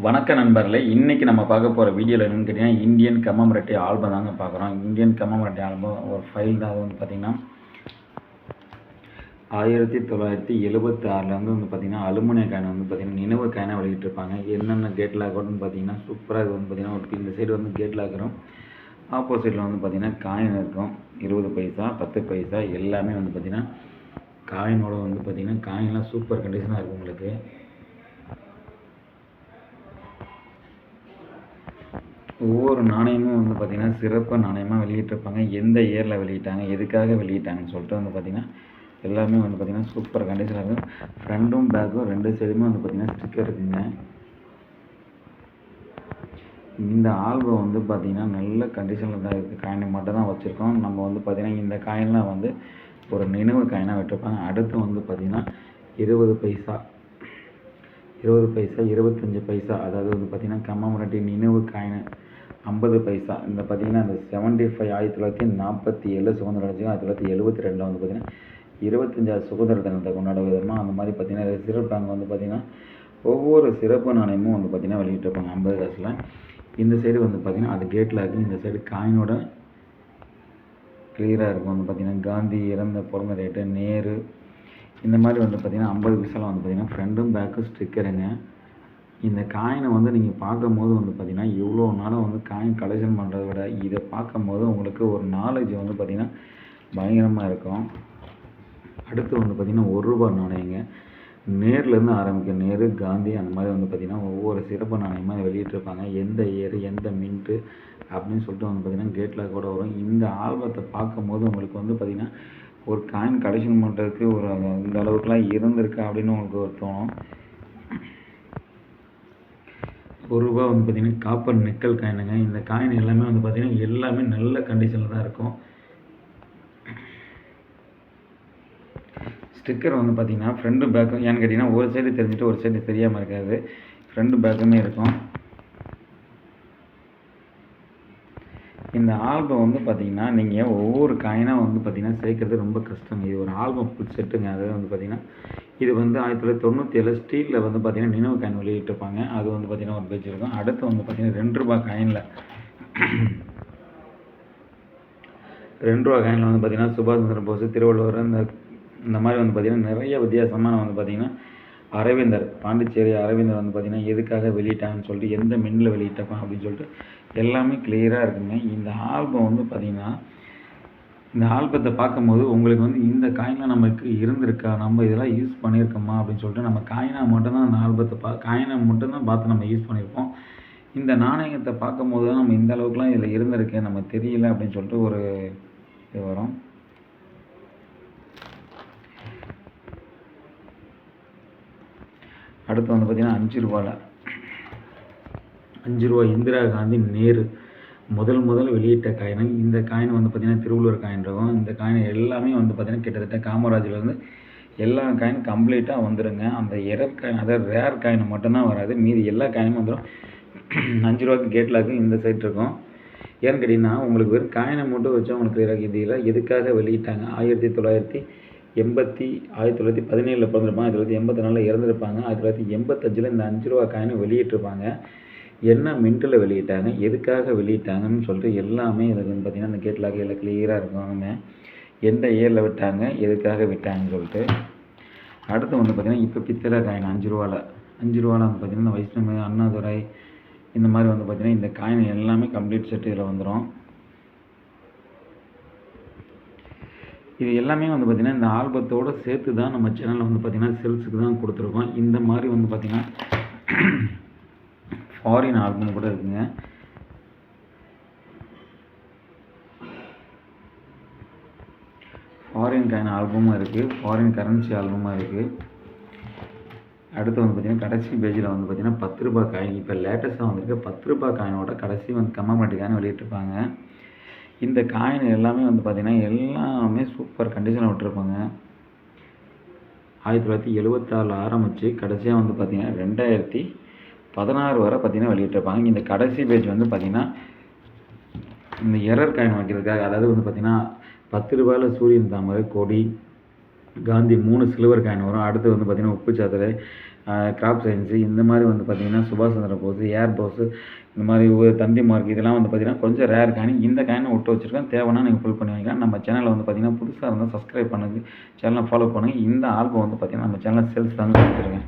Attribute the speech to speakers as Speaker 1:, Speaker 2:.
Speaker 1: வணக்க நண்பர்களே, இன்னைக்கு நம்ம பார்க்க போகிற வீடியோவில் என்னென்னு கேட்டிங்கன்னா, இந்தியன் கமமரேட்டிவ் ஆல்பம் தாங்க பார்க்குறோம். இந்தியன் கமமரேட்டிவ் ஆல்பம் ஒரு ஃபைல் தான். அது வந்து பார்த்திங்கன்னா 1976 வந்து பார்த்திங்கன்னா அலுமினிய காயின் வந்து பார்த்திங்கன்னா நினைவு காயினாக வெளியிட்டிருப்பாங்க. என்னென்ன கேட் லாக்கர்னு பார்த்திங்கன்னா சூப்பராக இது வந்து பார்த்திங்கன்னா ஒரு இந்த சைடு வந்து கேட் லாக்கரும், ஆப்போசிட்டில் வந்து பார்த்திங்கன்னா காயின் இருக்கும். 20 பைசா, 10 பைசா எல்லாமே வந்து பார்த்திங்கன்னா காயினோட வந்து பார்த்திங்கன்னா காயின்லாம் சூப்பர் கண்டிஷனாக இருக்கும். உங்களுக்கு ஒவ்வொரு நாணயமும் வந்து பார்த்திங்கன்னா சிறப்பு நாணயமாக வெளியிட்டிருப்பாங்க. எந்த இயரில் வெளியிட்டாங்க, எதுக்காக வெளியிட்டாங்கன்னு சொல்லிட்டு வந்து பார்த்திங்கன்னா எல்லாமே வந்து பார்த்திங்கன்னா சூப்பர் கண்டிஷனாக இருக்கும். ஃப்ரண்ட்டும் பேக்கும் 2 சைடுமே வந்து பார்த்திங்கன்னா ஸ்டிக்கர் இருக்குங்க. இந்த ஆல்பம் வந்து பார்த்திங்கன்னா நல்ல கண்டிஷனில் தான் இருக்குது. காயின் மட்டும் தான் வச்சுருக்கோம். நம்ம வந்து பார்த்திங்கன்னா இந்த காயின்லாம் வந்து ஒரு நினைவு காயினாக விட்டுருப்பாங்க. அடுத்து வந்து பார்த்திங்கன்னா 20 பைசா, 20 பைசா, 25 பைசா, அதாவது வந்து பார்த்திங்கன்னா கமமரேட்டிவ் நினைவு காயின் 50 பைசா. இந்த பார்த்திங்கன்னா இந்த 75 1947 சுதந்திரம் அடைஞ்சி 1972 வந்து பார்த்திங்கன்னா 25வது சுதந்திர தினத்தை கொண்டாடும் விதமாக அந்த மாதிரி பார்த்திங்கன்னா ரிசர்வ் பேங்க் வந்து பார்த்திங்கன்னா ஒவ்வொரு சிறப்பு நாணயமும் வந்து பார்த்திங்கன்னா வெளியிட்டிருப்பாங்க 50 காசில். இந்த சைடு வந்து பார்த்திங்கன்னா அது கேட்டில் இருக்குது. இந்த சைடு காயினோட கிளியராக இருக்கும். வந்து பார்த்திங்கன்னா காந்தி பிறந்த டேட்டு, நேரு, இந்த மாதிரி வந்து பார்த்திங்கன்னா 50 பைசாவில் வந்து பார்த்திங்கன்னா ஃப்ரண்ட்டும் பேக்கும் ஸ்டிக்கருங்க. இந்த காயினை வந்து நீங்கள் பார்க்கும்போது வந்து பார்த்திங்கன்னா இவ்வளோ நாளும் வந்து காயின் கலெக்ஷன் பண்ணுறத விட இதை பார்க்கும்போது உங்களுக்கு ஒரு நாலேஜ் வந்து பார்த்திங்கன்னா பயங்கரமாக இருக்கும். அடுத்து வந்து பார்த்திங்கன்னா ₹1 நாணயங்க. நேர்லேருந்து ஆரம்பிக்கும். நேரு, காந்தி அந்த மாதிரி வந்து பார்த்திங்கன்னா ஒவ்வொரு சிறப்பு நாணயமாக வெளியிட்டிருப்பாங்க. எந்த இயர், எந்த மின்ட்டு அப்படின்னு சொல்லிட்டு வந்து பார்த்திங்கன்னா கேட்டில் கூட வரும். இந்த ஆல்பத்தை பார்க்கும்போது உங்களுக்கு வந்து பார்த்திங்கன்னா ஒரு காயின் கலெக்ஷன் பண்ணுறதுக்கு ஒரு இந்த அளவுக்குலாம் இருந்திருக்கா அப்படின்னு உங்களுக்கு ஒரு தோணும். ₹1 வந்து பார்த்திங்கன்னா காப்பர் நிக்கல் காயினுங்க. இந்த காயின் எல்லாமே வந்து பார்த்திங்கன்னா எல்லாமே நல்ல கண்டிஷனில் தான் இருக்கும். ஸ்டிக்கர் வந்து பார்த்திங்கன்னா ஃப்ரண்ட்டு பேக்கும் ஏன்னு கேட்டிங்கன்னா ஒரு சைடு தெரிஞ்சுட்டு ஒரு சைடு தெரியாமல் இருக்காது. ஃப்ரண்ட்டு பேக்குமே இருக்கும். இந்த ஆல்பம் வந்து பார்த்திங்கன்னா நீங்கள் ஒவ்வொரு காயினாக வந்து பார்த்திங்கன்னா சேர்க்கறது ரொம்ப கஷ்டங்க. இது ஒரு ஆல்பம் ஃபுல் செட்டுங்க. அதாவது வந்து பார்த்திங்கன்னா இது வந்து 1997 ஸ்டீலில் வந்து பார்த்திங்கன்னா நினைவு காயின் வெளியிட்டிருப்பாங்க. அது வந்து பார்த்திங்கன்னா ஒரு பேஜ் இருக்கும். அடுத்து வந்து பார்த்திங்கன்னா ₹2 காயினில் ₹2 காயினில் வந்து பார்த்திங்கன்னா சுபாஷ் சந்திர போஸ், திருவள்ளுவர், இந்த மாதிரி வந்து பார்த்திங்கன்னா நிறைய வித்தியாசமான வந்து பார்த்திங்கன்னா அரவிந்தர், பாண்டிச்சேரி அரவிந்தர் வந்து பார்த்திங்கன்னா எதுக்காக வெளியிட்டாங்கன்னு சொல்லிட்டு எந்த மின்னில் வெளியிட்டப்பான் அப்படின்னு சொல்லிட்டு எல்லாமே கிளியராக இருக்குங்க. இந்த ஆல்பம் வந்து பார்த்திங்கன்னா இந்த ஆல்பத்தை பார்க்கும்போது உங்களுக்கு வந்து இந்த காயின்லாம் நமக்கு இருந்திருக்கா, நம்ம இதெல்லாம் யூஸ் பண்ணியிருக்கோமா அப்படின்னு சொல்லிட்டு நம்ம காயினாக மட்டும்தான் அந்த ஆல்பத்தை காயினை மட்டும்தான் பார்த்து நம்ம யூஸ் பண்ணியிருப்போம். இந்த நாணயத்தை பார்க்கும்போது தான் நம்ம இந்த அளவுக்குலாம் இதில் இருந்திருக்கு நம்ம தெரியல அப்படின்னு சொல்லிட்டு ஒரு இது வரும். அடுத்து வந்து பார்த்திங்கன்னா ₹5 இந்திரா காந்தி, நேரு முதல் வெளியிட்ட காயின். இந்த காயின் வந்து பார்த்திங்கன்னா திருவள்ளுவர் காயின் இருக்கும். இந்த காயின் எல்லாமே வந்து பார்த்திங்கன்னா கிட்டத்தட்ட காமராஜ்லேருந்து எல்லா காயினும் கம்ப்ளீட்டாக வந்துடுங்க. அந்த எரர் காயின் அதாவது ரேர் காயின் மட்டும்தான் வராது. மீதி எல்லா காயினும் வந்துடும். ₹5 கேட் லாக்கு இந்த சைட் இருக்கும். ஏன்னு கேட்டிங்கன்னா உங்களுக்கு வெறும் காயினை மட்டும் வச்சா உங்களுக்கு கிளியராக இதில் எதுக்காக வெளியிட்டாங்க 1917 பிறந்திருப்பாங்க. 1984 இறந்துருப்பாங்க. 1985 இந்த ₹5 காயினை வெளியிட்டிருப்பாங்க. என்ன மின்ட்டில் வெளியிட்டாங்க, எதுக்காக வெளியிட்டாங்கன்னு சொல்லிட்டு எல்லாமே இதுக்கு வந்து பார்த்திங்கன்னா இந்த கேட் லாக் எல்லாம் கிளியராக இருக்கும். எந்த இயரில் விட்டாங்க, எதுக்காக விட்டாங்கன்னு சொல்லிட்டு. அடுத்து வந்து பார்த்திங்கன்னா இப்போ பித்தளை காயின் ₹5 வந்து பார்த்திங்கன்னா வைஷ்ணவி, அண்ணாதுரை, இந்த மாதிரி வந்து பார்த்திங்கன்னா இந்த காயின் எல்லாமே கம்ப்ளீட் செட்டு இதில் வந்துடும். இது எல்லாமே வந்து பார்த்திங்கன்னா இந்த ஆல்பத்தோடு சேர்த்து தான் நம்ம சேனலில் வந்து பார்த்திங்கன்னா சேல்ஸுக்கு தான் கொடுத்துருக்கோம். இந்த மாதிரி வந்து பார்த்திங்கன்னா ஃபாரின் ஆல்பம் கூட இருக்குங்க. ஃபாரின் காயின் ஆல்பமும் இருக்குது, ஃபாரின் கரன்சி ஆல்பமும் இருக்குது. அடுத்து வந்து பார்த்திங்கன்னா கடைசி பேஜில் வந்து பார்த்திங்கன்னா ₹10 காயின். இப்போ லேட்டஸ்ட்டாக வந்திருக்கு ₹10 காயினோட கடைசி வந்து கமமரேட்டிவ் காயின் வெளியிட்டிருப்பாங்க. இந்த காயின் எல்லாமே வந்து பார்த்திங்கன்னா எல்லாமே சூப்பர் கண்டிஷனில் விட்டுருப்பாங்க. 1976 ஆரம்பித்து கடைசியாக வந்து பார்த்திங்கன்னா 2016 வரை பார்த்திங்கன்னா வெளியிட்டிருப்பாங்க. இந்த கடைசி பேஜ் வந்து பார்த்திங்கன்னா இந்த எரர் காயின் வைக்கிறதுக்காக, அதாவது வந்து பார்த்திங்கன்னா ₹10 சூரியன் தாமரை, கொடி, காந்தி 3 சில்வர் காயின் வரும். அடுத்து வந்து பார்த்திங்கன்னா உப்பு சாத்தலை, கிராப் சயின்ஸு இந்த மாதிரி வந்து பார்த்திங்கன்னா சுபாஷ் சந்திர போஸ், ஏர் போஸு இந்த மாதிரி தந்தி மார்க் இதெல்லாம் வந்து பார்த்திங்கன்னா கொஞ்சம் ரேர் காயின். இந்த காயினை விட்டு வச்சுருக்கேன். தேவைன்னா நீங்கள் ஃபுல் பண்ணி வைக்கலாம். நம்ம சேனலில் வந்து பார்த்திங்கன்னா புதுசாக இருந்தால் சப்ஸ்கிரைப் பண்ணுங்கள், சேனலை ஃபாலோ பண்ணுங்கள். இந்த ஆல்பம் வந்து பார்த்திங்கன்னா நம்ம சேனலில் சேல்ஸ் தாங்க கொடுத்துருக்கேன்.